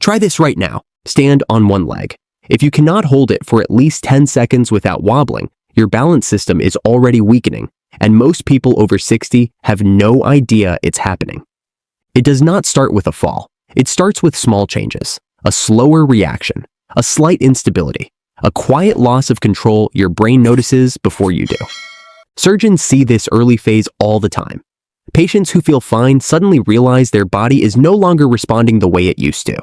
Try this right now. Stand on one leg. If you cannot hold it for at least 10 seconds without wobbling, your balance system is already weakening, and most people over 60 have no idea it's happening. It does not start with a fall. It starts with small changes, a slower reaction, a slight instability, a quiet loss of control your brain notices before you do. Surgeons see this early phase all the time. Patients who feel fine suddenly realize their body is no longer responding the way it used to.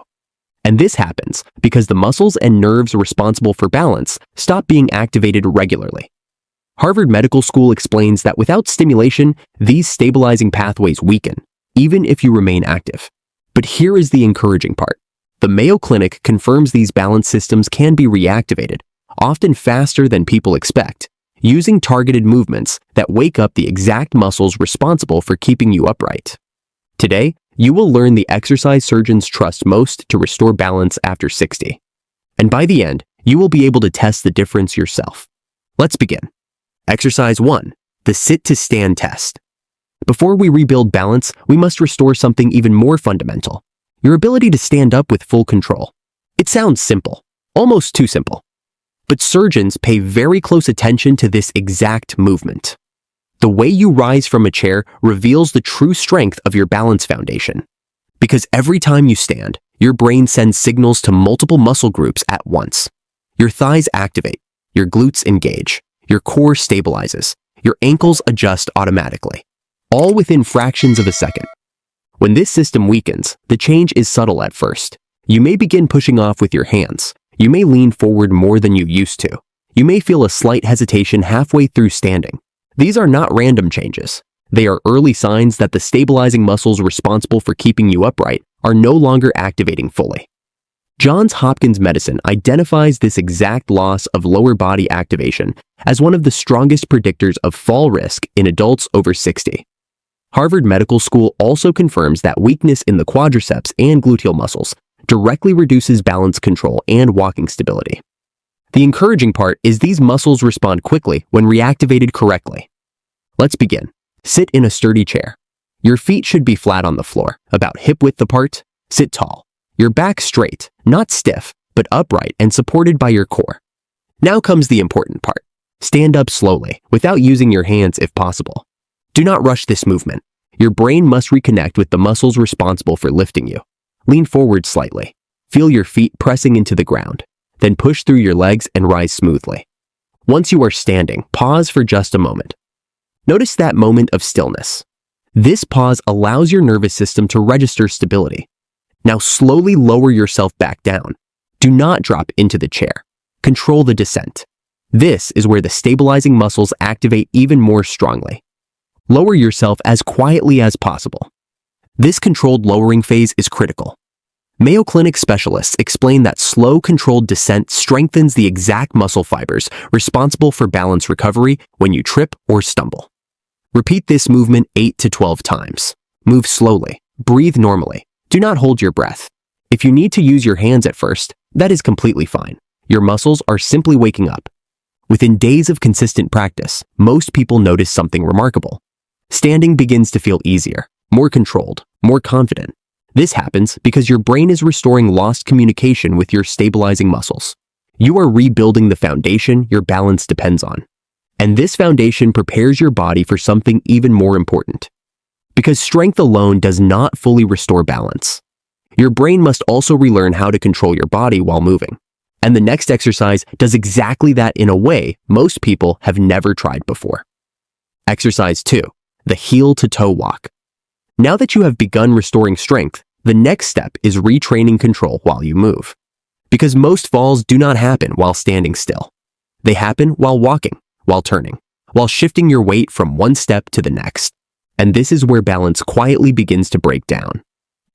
And this happens because the muscles and nerves responsible for balance stop being activated regularly. Harvard Medical School explains that without stimulation, these stabilizing pathways weaken, even if you remain active. But here is the encouraging part. The Mayo Clinic confirms these balance systems can be reactivated, often faster than people expect, using targeted movements that wake up the exact muscles responsible for keeping you upright. Today, you will learn the exercise surgeons trust most to restore balance after 60. And by the end, you will be able to test the difference yourself. Let's begin. Exercise 1. The sit-to-stand test. Before we rebuild balance, we must restore something even more fundamental: your ability to stand up with full control. It sounds simple, almost too simple. But surgeons pay very close attention to this exact movement. The way you rise from a chair reveals the true strength of your balance foundation. Because every time you stand, your brain sends signals to multiple muscle groups at once. Your thighs activate, your glutes engage, your core stabilizes, your ankles adjust automatically, all within fractions of a second. When this system weakens, the change is subtle at first. You may begin pushing off with your hands. You may lean forward more than you used to. You may feel a slight hesitation halfway through standing. These are not random changes. They are early signs that the stabilizing muscles responsible for keeping you upright are no longer activating fully. Johns Hopkins Medicine identifies this exact loss of lower body activation as one of the strongest predictors of fall risk in adults over 60. Harvard Medical School also confirms that weakness in the quadriceps and gluteal muscles directly reduces balance control and walking stability. The encouraging part is these muscles respond quickly when reactivated correctly. Let's begin. Sit in a sturdy chair. Your feet should be flat on the floor, about hip-width apart. Sit tall. Your back straight, not stiff, but upright and supported by your core. Now comes the important part. Stand up slowly, without using your hands if possible. Do not rush this movement. Your brain must reconnect with the muscles responsible for lifting you. Lean forward slightly. Feel your feet pressing into the ground. Then push through your legs and rise smoothly. Once you are standing, pause for just a moment. Notice that moment of stillness. This pause allows your nervous system to register stability. Now slowly lower yourself back down. Do not drop into the chair. Control the descent. This is where the stabilizing muscles activate even more strongly. Lower yourself as quietly as possible. This controlled lowering phase is critical. Mayo Clinic specialists explain that slow, controlled descent strengthens the exact muscle fibers responsible for balance recovery when you trip or stumble. Repeat this movement 8 to 12 times. Move slowly. Breathe normally. Do not hold your breath. If you need to use your hands at first, that is completely fine. Your muscles are simply waking up. Within days of consistent practice, most people notice something remarkable. Standing begins to feel easier, more controlled, more confident. This happens because your brain is restoring lost communication with your stabilizing muscles. You are rebuilding the foundation your balance depends on. And this foundation prepares your body for something even more important. Because strength alone does not fully restore balance. Your brain must also relearn how to control your body while moving. And the next exercise does exactly that in a way most people have never tried before. Exercise 2. The heel-to-toe walk. Now that you have begun restoring strength, the next step is retraining control while you move. Because most falls do not happen while standing still. They happen while walking, while turning, while shifting your weight from one step to the next. And this is where balance quietly begins to break down.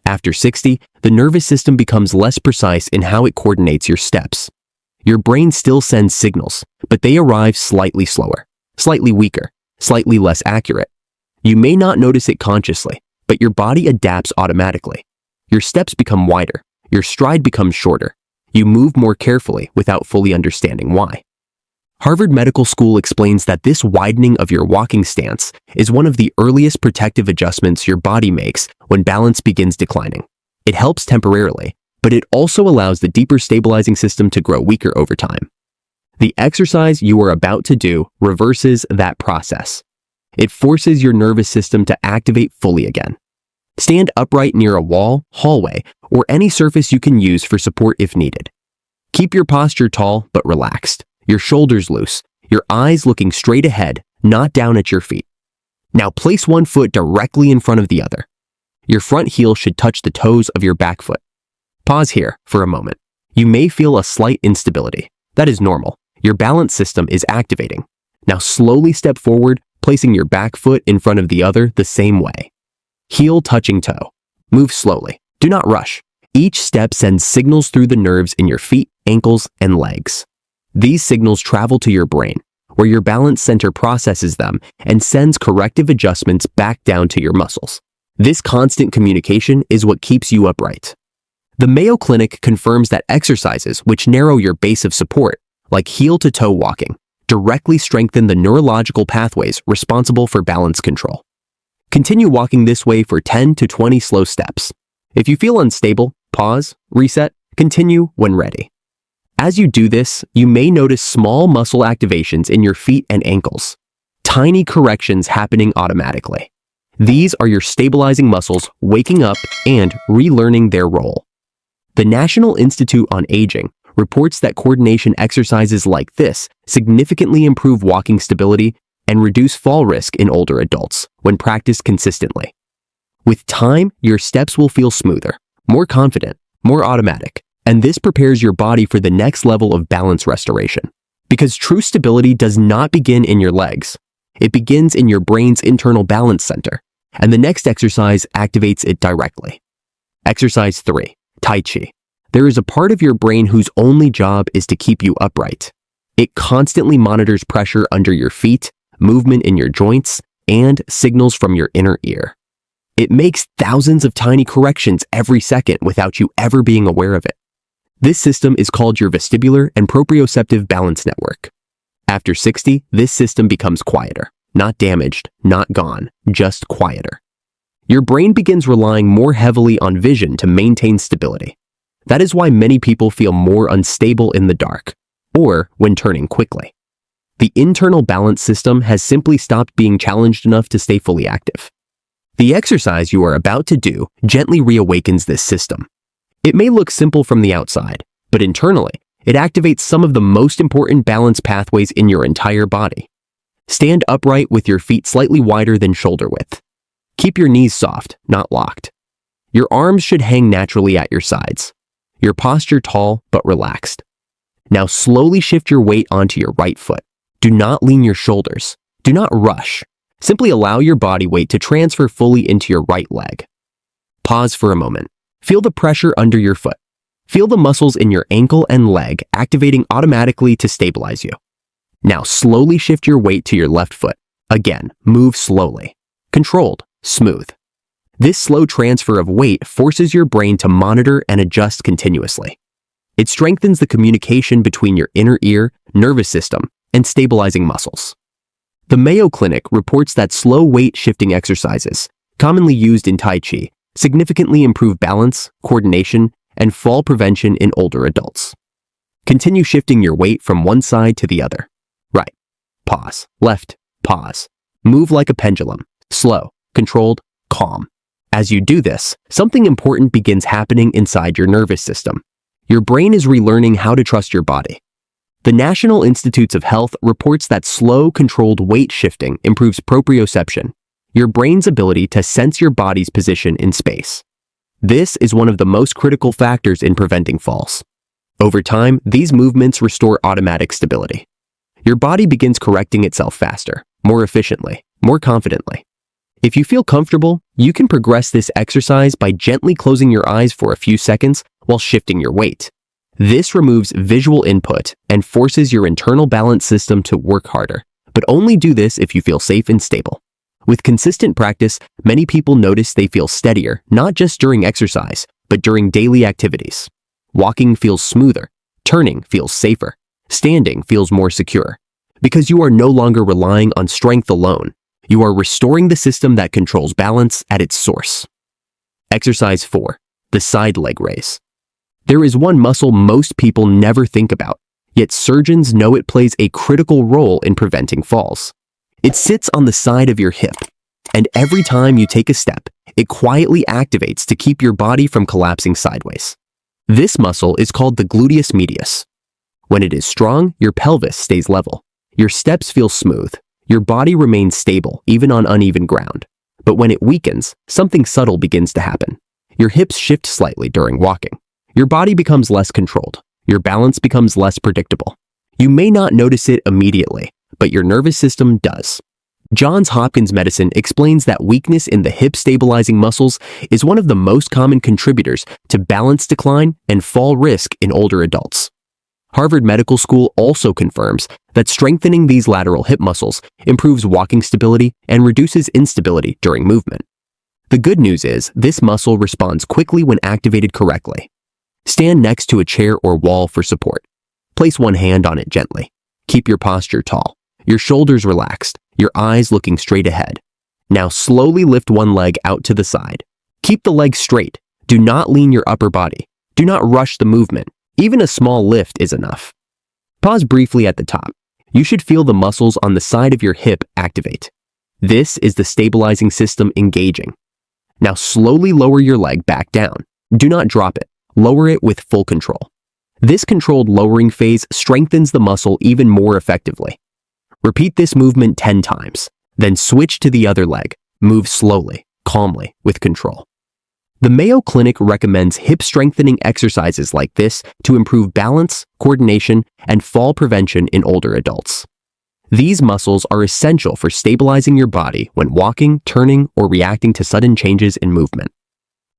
After 60, the nervous system becomes less precise in how it coordinates your steps. Your brain still sends signals, but they arrive slightly slower, slightly weaker, slightly less accurate. You may not notice it consciously, but your body adapts automatically. Your steps become wider, your stride becomes shorter. You move more carefully without fully understanding why. Harvard Medical School explains that this widening of your walking stance is one of the earliest protective adjustments your body makes when balance begins declining. It helps temporarily, but it also allows the deeper stabilizing system to grow weaker over time. The exercise you are about to do reverses that process. It forces your nervous system to activate fully again. Stand upright near a wall, hallway, or any surface you can use for support if needed. Keep your posture tall but relaxed, your shoulders loose, your eyes looking straight ahead, not down at your feet. Now place one foot directly in front of the other. Your front heel should touch the toes of your back foot. Pause here for a moment. You may feel a slight instability. That is normal. Your balance system is activating. Now slowly step forward, placing your back foot in front of the other the same way. Heel touching toe. Move slowly. Do not rush. Each step sends signals through the nerves in your feet, ankles, and legs. These signals travel to your brain, where your balance center processes them and sends corrective adjustments back down to your muscles. This constant communication is what keeps you upright. The Mayo Clinic confirms that exercises which narrow your base of support, like heel-to-toe walking, directly strengthen the neurological pathways responsible for balance control. Continue walking this way for 10 to 20 slow steps. If you feel unstable, pause, reset, continue when ready. As you do this, you may notice small muscle activations in your feet and ankles, tiny corrections happening automatically. These are your stabilizing muscles waking up and relearning their role. The National Institute on Aging reports that coordination exercises like this significantly improve walking stability and reduce fall risk in older adults when practiced consistently. With time, your steps will feel smoother, more confident, more automatic, and this prepares your body for the next level of balance restoration. Because true stability does not begin in your legs. It begins in your brain's internal balance center, and the next exercise activates it directly. Exercise 3, Tai Chi. There is a part of your brain whose only job is to keep you upright. It constantly monitors pressure under your feet, movement in your joints, and signals from your inner ear. It makes thousands of tiny corrections every second without you ever being aware of it. This system is called your vestibular and proprioceptive balance network. After 60, this system becomes quieter, not damaged, not gone, just quieter. Your brain begins relying more heavily on vision to maintain stability. That is why many people feel more unstable in the dark, or when turning quickly. The internal balance system has simply stopped being challenged enough to stay fully active. The exercise you are about to do gently reawakens this system. It may look simple from the outside, but internally, it activates some of the most important balance pathways in your entire body. Stand upright with your feet slightly wider than shoulder width. Keep your knees soft, not locked. Your arms should hang naturally at your sides. Your posture tall but relaxed. Now slowly shift your weight onto your right foot. Do not lean your shoulders. Do not rush. Simply allow your body weight to transfer fully into your right leg. Pause for a moment. Feel the pressure under your foot. Feel the muscles in your ankle and leg activating automatically to stabilize you. Now slowly shift your weight to your left foot. Again, move slowly. Controlled, smooth. This slow transfer of weight forces your brain to monitor and adjust continuously. It strengthens the communication between your inner ear, nervous system, and stabilizing muscles. The Mayo Clinic reports that slow weight shifting exercises, commonly used in Tai Chi, significantly improve balance, coordination, and fall prevention in older adults. Continue shifting your weight from one side to the other. Right, pause, left, pause. Move like a pendulum, slow, controlled, calm. As you do this, something important begins happening inside your nervous system. Your brain is relearning how to trust your body. The National Institutes of Health reports that slow, controlled weight shifting improves proprioception, your brain's ability to sense your body's position in space. This is one of the most critical factors in preventing falls. Over time, these movements restore automatic stability. Your body begins correcting itself faster, more efficiently, more confidently. If you feel comfortable, you can progress this exercise by gently closing your eyes for a few seconds while shifting your weight. This removes visual input and forces your internal balance system to work harder, but only do this if you feel safe and stable. With consistent practice, many people notice they feel steadier, not just during exercise, but during daily activities. Walking feels smoother, turning feels safer, standing feels more secure. Because you are no longer relying on strength alone, you are restoring the system that controls balance at its source. Exercise 4, the side leg raise. There is one muscle most people never think about, yet surgeons know it plays a critical role in preventing falls. It sits on the side of your hip, and every time you take a step, it quietly activates to keep your body from collapsing sideways. This muscle is called the gluteus medius. When it is strong, your pelvis stays level. Your steps feel smooth. Your body remains stable, even on uneven ground. But when it weakens, something subtle begins to happen. Your hips shift slightly during walking. Your body becomes less controlled. Your balance becomes less predictable. You may not notice it immediately, but your nervous system does. Johns Hopkins Medicine explains that weakness in the hip stabilizing muscles is one of the most common contributors to balance decline and fall risk in older adults. Harvard Medical School also confirms that strengthening these lateral hip muscles improves walking stability and reduces instability during movement. The good news is this muscle responds quickly when activated correctly. Stand next to a chair or wall for support. Place one hand on it gently. Keep your posture tall, your shoulders relaxed, your eyes looking straight ahead. Now slowly lift one leg out to the side. Keep the leg straight. Do not lean your upper body. Do not rush the movement. Even a small lift is enough. Pause briefly at the top. You should feel the muscles on the side of your hip activate. This is the stabilizing system engaging. Now slowly lower your leg back down. Do not drop it. Lower it with full control. This controlled lowering phase strengthens the muscle even more effectively. Repeat this movement 10 times, then switch to the other leg. Move slowly, calmly, with control. The Mayo Clinic recommends hip strengthening exercises like this to improve balance, coordination, and fall prevention in older adults. These muscles are essential for stabilizing your body when walking, turning, or reacting to sudden changes in movement.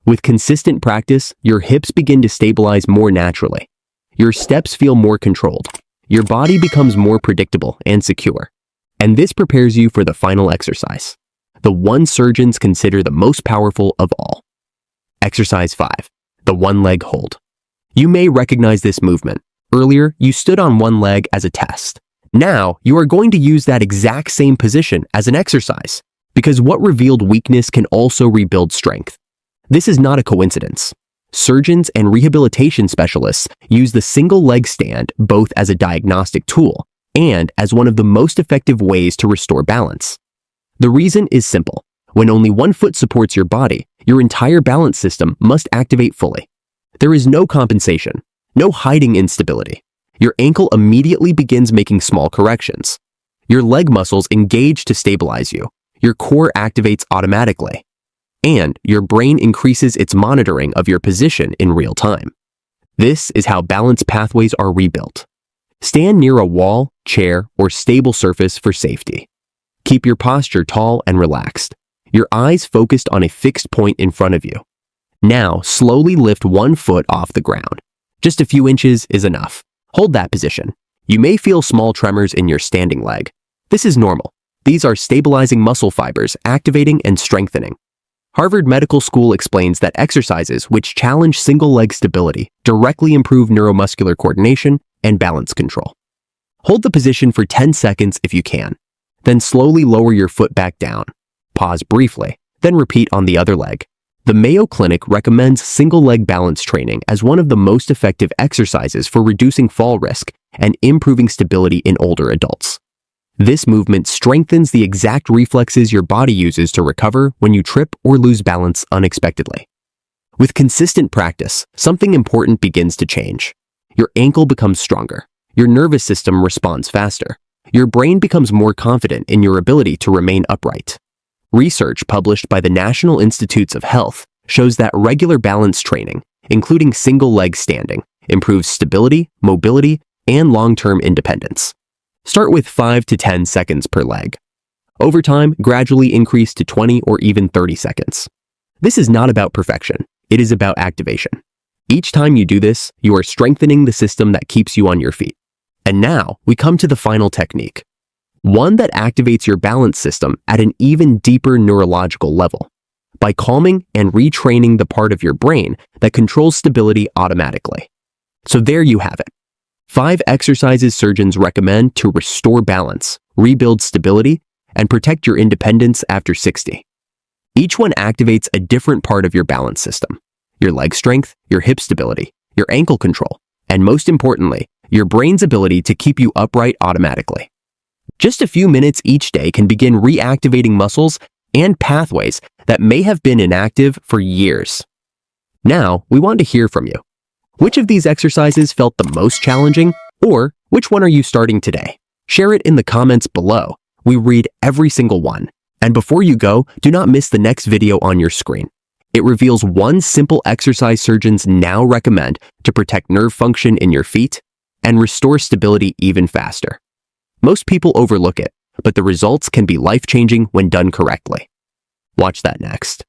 With consistent practice, your hips begin to stabilize more naturally. Your steps feel more controlled. Your body becomes more predictable and secure. And this prepares you for the final exercise, the one surgeons consider the most powerful of all. Exercise 5, the one leg hold. You may recognize this movement. Earlier, you stood on one leg as a test. Now, you are going to use that exact same position as an exercise, because what revealed weakness can also rebuild strength. This is not a coincidence. Surgeons and rehabilitation specialists use the single leg stand both as a diagnostic tool and as one of the most effective ways to restore balance. The reason is simple. When only one foot supports your body, your entire balance system must activate fully. There is no compensation, no hiding instability. Your ankle immediately begins making small corrections. Your leg muscles engage to stabilize you. Your core activates automatically. And your brain increases its monitoring of your position in real time. This is how balance pathways are rebuilt. Stand near a wall, chair, or stable surface for safety. Keep your posture tall and relaxed, your eyes focused on a fixed point in front of you. Now, slowly lift one foot off the ground. Just a few inches is enough. Hold that position. You may feel small tremors in your standing leg. This is normal. These are stabilizing muscle fibers activating and strengthening. Harvard Medical School explains that exercises which challenge single leg stability directly improve neuromuscular coordination and balance control. Hold the position for 10 seconds if you can. Then slowly lower your foot back down. Pause briefly, then repeat on the other leg. The Mayo Clinic recommends single leg balance training as one of the most effective exercises for reducing fall risk and improving stability in older adults. This movement strengthens the exact reflexes your body uses to recover when you trip or lose balance unexpectedly. With consistent practice, something important begins to change. Your ankle becomes stronger. Your nervous system responds faster. Your brain becomes more confident in your ability to remain upright. Research published by the National Institutes of Health shows that regular balance training, including single leg standing, improves stability, mobility, and long-term independence. Start with 5 to 10 seconds per leg. Over time, gradually increase to 20 or even 30 seconds. This is not about perfection. It is about activation. Each time you do this, you are strengthening the system that keeps you on your feet. And now, we come to the final technique. One that activates your balance system at an even deeper neurological level, by calming and retraining the part of your brain that controls stability automatically. So there you have it. 5 exercises surgeons recommend to restore balance, rebuild stability, and protect your independence after 60. Each one activates a different part of your balance system: your leg strength, your hip stability, your ankle control, and most importantly, your brain's ability to keep you upright automatically. Just a few minutes each day can begin reactivating muscles and pathways that may have been inactive for years. Now, we want to hear from you. Which of these exercises felt the most challenging, or which one are you starting today? Share it in the comments below. We read every single one. And before you go, do not miss the next video on your screen. It reveals one simple exercise surgeons now recommend to protect nerve function in your feet and restore stability even faster. Most people overlook it, but the results can be life-changing when done correctly. Watch that next.